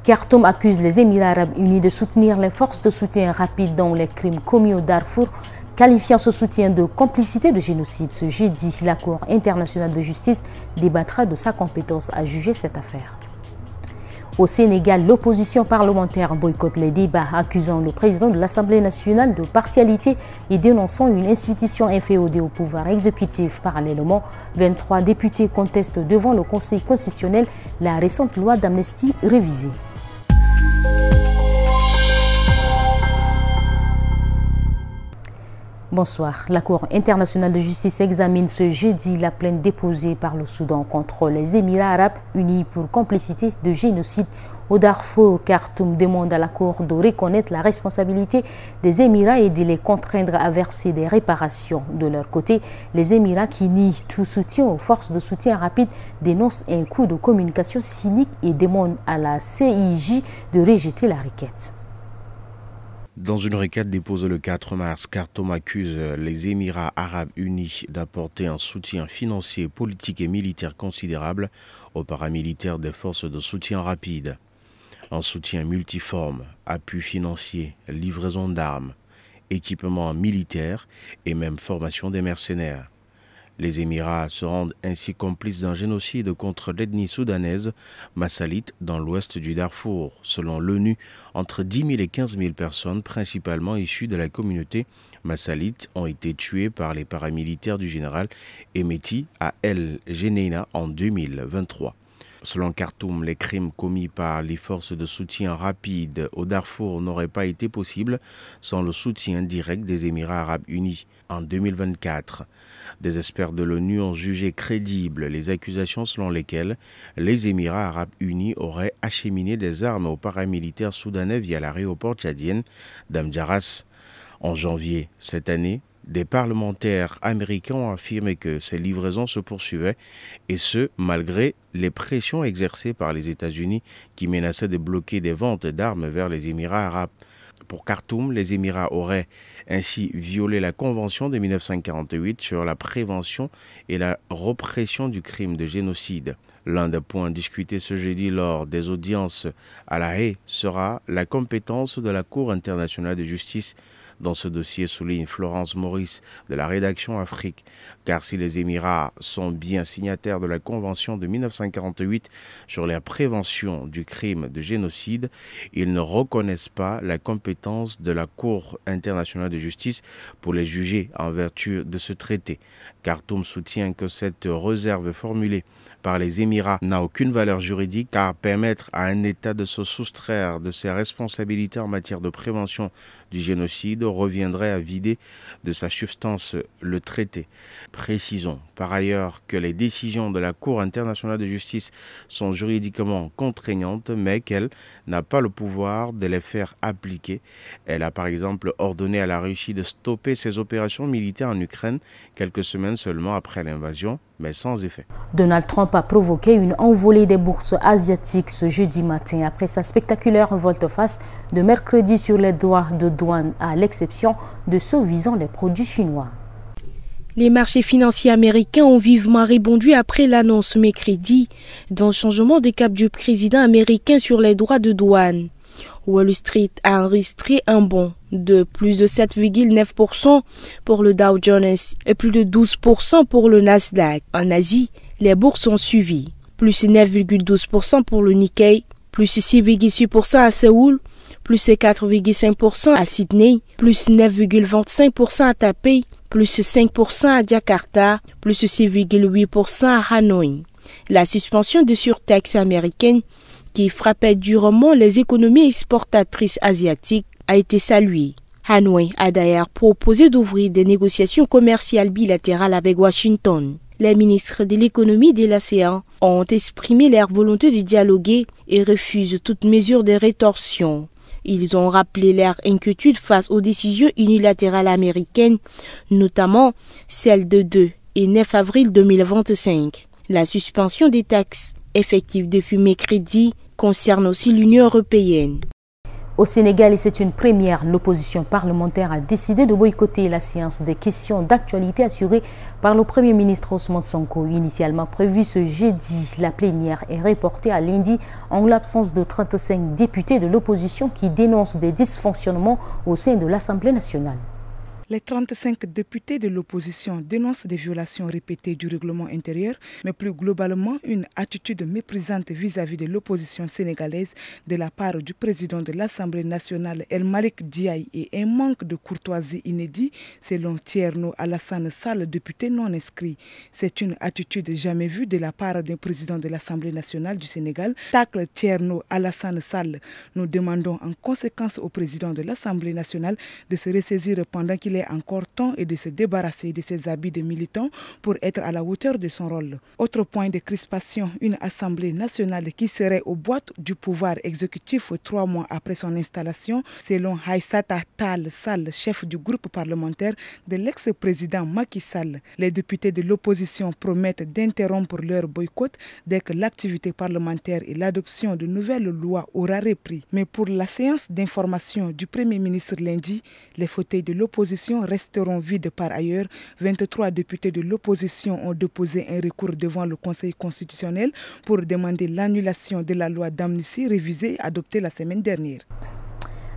Khartoum accuse les Émirats arabes unis de soutenir les forces de soutien rapide dans les crimes commis au Darfour, qualifiant ce soutien de complicité de génocide. Ce jeudi, la Cour internationale de justice débattra de sa compétence à juger cette affaire. Au Sénégal, l'opposition parlementaire boycotte les débats, accusant le président de l'Assemblée nationale de partialité et dénonçant une institution inféodée au pouvoir exécutif. Parallèlement, 23 députés contestent devant le Conseil constitutionnel la récente loi d'amnistie révisée. Bonsoir. La Cour internationale de justice examine ce jeudi la plainte déposée par le Soudan contre les Émirats arabes unis pour complicité de génocide au Darfour. Khartoum demande à la Cour de reconnaître la responsabilité des Émirats et de les contraindre à verser des réparations. De leur côté, les Émirats qui nient tout soutien aux forces de soutien rapide dénoncent un coup de communication cynique et demandent à la CIJ de rejeter la requête. Dans une requête déposée le 4 mars, Khartoum accuse les Émirats arabes unis d'apporter un soutien financier, politique et militaire considérable aux paramilitaires des forces de soutien rapide. Un soutien multiforme, appui financier, livraison d'armes, équipement militaire et même formation des mercenaires. Les Émirats se rendent ainsi complices d'un génocide contre l'ethnie soudanaise massalite dans l'ouest du Darfour. Selon l'ONU, entre 10 000 et 15 000 personnes, principalement issues de la communauté massalite, ont été tuées par les paramilitaires du général Hemeti à El Geneina en 2023. Selon Khartoum, les crimes commis par les forces de soutien rapide au Darfour n'auraient pas été possibles sans le soutien direct des Émirats arabes unis. En 2024, des experts de l'ONU ont jugé crédibles les accusations selon lesquelles les Émirats arabes unis auraient acheminé des armes aux paramilitaires soudanais via l'aéroport tchadien d'Amdjaras. En janvier cette année, des parlementaires américains ont affirmé que ces livraisons se poursuivaient, et ce, malgré les pressions exercées par les États-Unis qui menaçaient de bloquer des ventes d'armes vers les Émirats arabes. Pour Khartoum, les Émirats auraient ainsi violé la Convention de 1948 sur la prévention et la répression du crime de génocide. L'un des points discutés ce jeudi lors des audiences à La Haye sera la compétence de la Cour internationale de justice dans ce dossier, souligne Florence Maurice de la rédaction Afrique. Car si les Émirats sont bien signataires de la Convention de 1948 sur la prévention du crime de génocide, ils ne reconnaissent pas la compétence de la Cour internationale de justice pour les juger en vertu de ce traité. Khartoum soutient que cette réserve formulée par les Émirats n'a aucune valeur juridique, car permettre à un État de se soustraire de ses responsabilités en matière de prévention du génocide reviendrait à vider de sa substance le traité. Précisons par ailleurs que les décisions de la Cour internationale de justice sont juridiquement contraignantes, mais qu'elle n'a pas le pouvoir de les faire appliquer. Elle a par exemple ordonné à la Russie de stopper ses opérations militaires en Ukraine quelques semaines seulement après l'invasion, mais sans effet. Donald Trump a provoqué une envolée des bourses asiatiques ce jeudi matin après sa spectaculaire volte-face de mercredi sur les droits de douane, à l'exception de ceux visant les produits chinois. Les marchés financiers américains ont vivement rebondi après l'annonce mercredi d'un changement de cap du président américain sur les droits de douane. Wall Street a enregistré un bond de plus de 7,9% pour le Dow Jones et plus de 12% pour le Nasdaq. En Asie, les bourses ont suivi. Plus 9,12% pour le Nikkei, plus 6,6% à Séoul, plus 4,5% à Sydney, plus 9,25% à Taipei, plus 5% à Jakarta, plus 6,8% à Hanoï. La suspension de surtaxes américaines qui frappait durement les économies exportatrices asiatiques a été saluée. Hanoï a d'ailleurs proposé d'ouvrir des négociations commerciales bilatérales avec Washington. Les ministres de l'économie et de l'ASEAN ont exprimé leur volonté de dialoguer et refusent toute mesure de rétorsion. Ils ont rappelé leur inquiétude face aux décisions unilatérales américaines, notamment celle de 2 et 9 avril 2025. La suspension des taxes effectives depuis mercredi concerne aussi l'Union européenne. Au Sénégal, et c'est une première, l'opposition parlementaire a décidé de boycotter la séance des questions d'actualité assurée par le Premier ministre Ousmane Sonko. Initialement prévue ce jeudi, la plénière est reportée à lundi en l'absence de 35 députés de l'opposition qui dénoncent des dysfonctionnements au sein de l'Assemblée nationale. Les 35 députés de l'opposition dénoncent des violations répétées du règlement intérieur, mais plus globalement une attitude méprisante vis-à-vis de l'opposition sénégalaise de la part du président de l'Assemblée nationale El Malick Ndiaye et un manque de courtoisie inédit selon Thierno Alassane Sall, député non inscrit. C'est une attitude jamais vue de la part d'un président de l'Assemblée nationale du Sénégal. Tacle Thierno Alassane Sall. Nous demandons en conséquence au président de l'Assemblée nationale de se ressaisir pendant qu'il est encore temps et de se débarrasser de ses habits de militant pour être à la hauteur de son rôle. Autre point de crispation, une Assemblée nationale qui serait aux boîtes du pouvoir exécutif 3 mois après son installation, selon Aïssata Tall Sall, chef du groupe parlementaire de l'ex-président Macky Sall. Les députés de l'opposition promettent d'interrompre leur boycott dès que l'activité parlementaire et l'adoption de nouvelles lois aura repris. Mais pour la séance d'information du Premier ministre lundi, les fauteuils de l'opposition resteront vides par ailleurs. 23 députés de l'opposition ont déposé un recours devant le Conseil constitutionnel pour demander l'annulation de la loi d'amnistie révisée adoptée la semaine dernière.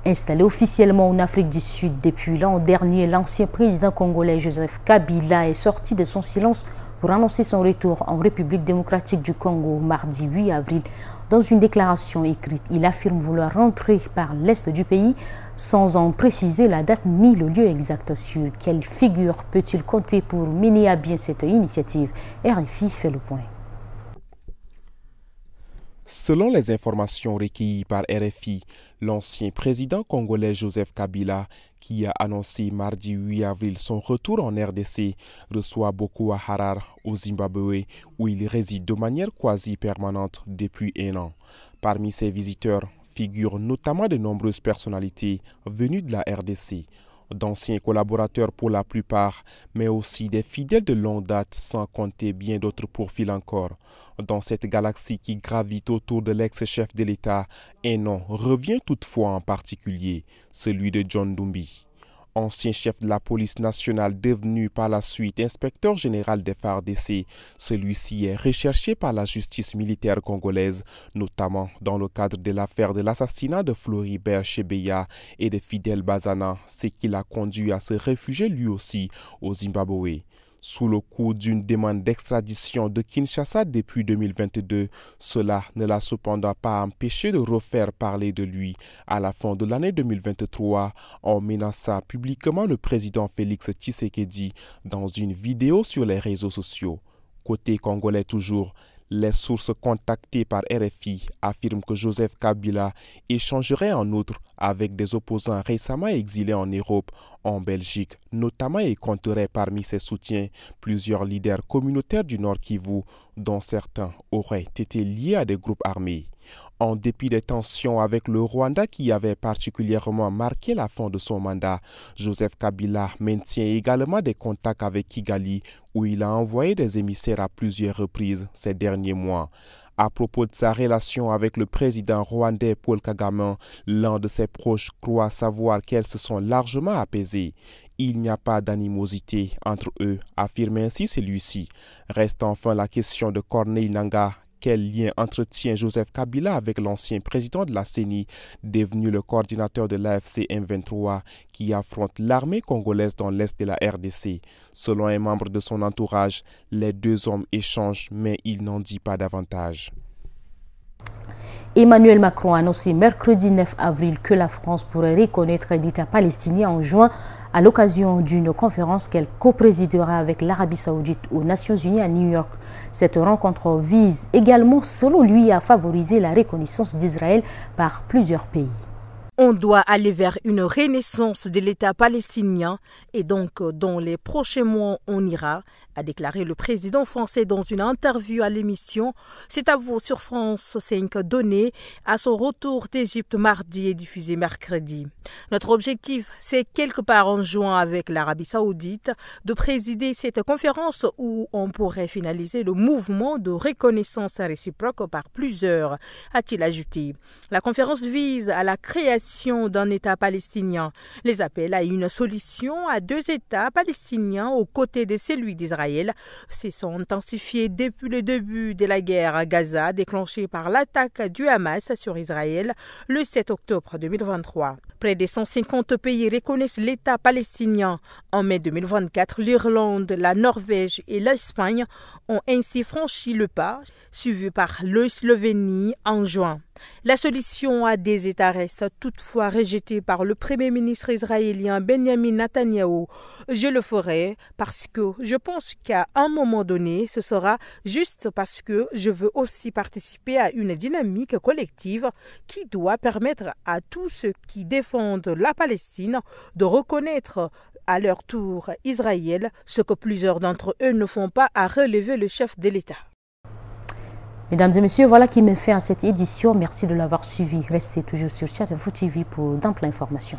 Installé officiellement en Afrique du Sud depuis l'an dernier, l'ancien président congolais Joseph Kabila est sorti de son silence pour annoncer son retour en République démocratique du Congo mardi 8 avril. Dans une déclaration écrite, il affirme vouloir rentrer par l'est du pays sans en préciser la date ni le lieu exact. Sur quelle figure peut-il compter pour mener à bien cette initiative? RFI fait le point. Selon les informations recueillies par RFI, l'ancien président congolais Joseph Kabila, qui a annoncé mardi 8 avril son retour en RDC, reçoit Boko Harar au Zimbabwe, où il réside de manière quasi permanente depuis 1 an. Parmi ses visiteurs figurent notamment de nombreuses personnalités venues de la RDC, d'anciens collaborateurs pour la plupart, mais aussi des fidèles de longue date, sans compter bien d'autres profils encore. Dans cette galaxie qui gravite autour de l'ex-chef de l'État, un nom revient toutefois en particulier, celui de John Dumbi. Ancien chef de la police nationale devenu par la suite inspecteur général des FARDC, celui-ci est recherché par la justice militaire congolaise, notamment dans le cadre de l'affaire de l'assassinat de Floribert Chebeya et de Fidel Bazana, ce qui l'a conduit à se réfugier lui aussi au Zimbabwe. Sous le coup d'une demande d'extradition de Kinshasa depuis 2022, cela ne l'a cependant pas empêché de refaire parler de lui à la fin de l'année 2023 en menaçant publiquement le président Félix Tshisekedi dans une vidéo sur les réseaux sociaux. Côté congolais toujours, les sources contactées par RFI affirment que Joseph Kabila échangerait en outre avec des opposants récemment exilés en Europe, en Belgique notamment, et compterait parmi ses soutiens plusieurs leaders communautaires du Nord Kivu, dont certains auraient été liés à des groupes armés. En dépit des tensions avec le Rwanda qui avait particulièrement marqué la fin de son mandat, Joseph Kabila maintient également des contacts avec Kigali, où il a envoyé des émissaires à plusieurs reprises ces derniers mois. À propos de sa relation avec le président rwandais Paul Kagame, l'un de ses proches croit savoir qu'elles se sont largement apaisées. Il n'y a pas d'animosité entre eux, affirme ainsi celui-ci. Reste enfin la question de Corneille Nangaa. Quel lien entretient Joseph Kabila avec l'ancien président de la CENI, devenu le coordinateur de l'AFC M23, qui affronte l'armée congolaise dans l'est de la RDC? Selon un membre de son entourage, les deux hommes échangent, mais il n'en dit pas davantage. Emmanuel Macron a annoncé mercredi 9 avril que la France pourrait reconnaître l'État palestinien en juin à l'occasion d'une conférence qu'elle coprésidera avec l'Arabie Saoudite aux Nations Unies à New York. Cette rencontre vise également, selon lui, à favoriser la reconnaissance d'Israël par plusieurs pays. On doit aller vers une renaissance de l'État palestinien et donc dans les prochains mois on ira, a déclaré le président français dans une interview à l'émission. C'est à vous sur France 5 donné à son retour d'Égypte mardi et diffusé mercredi. Notre objectif, c'est quelque part en juin avec l'Arabie Saoudite de présider cette conférence où on pourrait finaliser le mouvement de reconnaissance réciproque par plusieurs, a-t-il ajouté. La conférence vise à la création d'un État palestinien. Les appels à une solution à 2 États palestiniens aux côtés de celui d'Israël se sont intensifiés depuis le début de la guerre à Gaza déclenchée par l'attaque du Hamas sur Israël le 7 octobre 2023. Près de 150 pays reconnaissent l'État palestinien. En mai 2024, l'Irlande, la Norvège et l'Espagne ont ainsi franchi le pas, suivi par le Slovénie en juin. La solution à 2 États reste toutefois rejetée par le Premier ministre israélien Benjamin Netanyahou. Je le ferai parce que je pense qu'à un moment donné, ce sera juste parce que je veux aussi participer à une dynamique collective qui doit permettre à tous ceux qui défendent la Palestine de reconnaître à leur tour Israël, ce que plusieurs d'entre eux ne font pas, à relever le chef de l'État. Mesdames et messieurs, voilà qui me fait à cette édition. Merci de l'avoir suivi. Restez toujours sur Chat Info TV pour d'amples informations.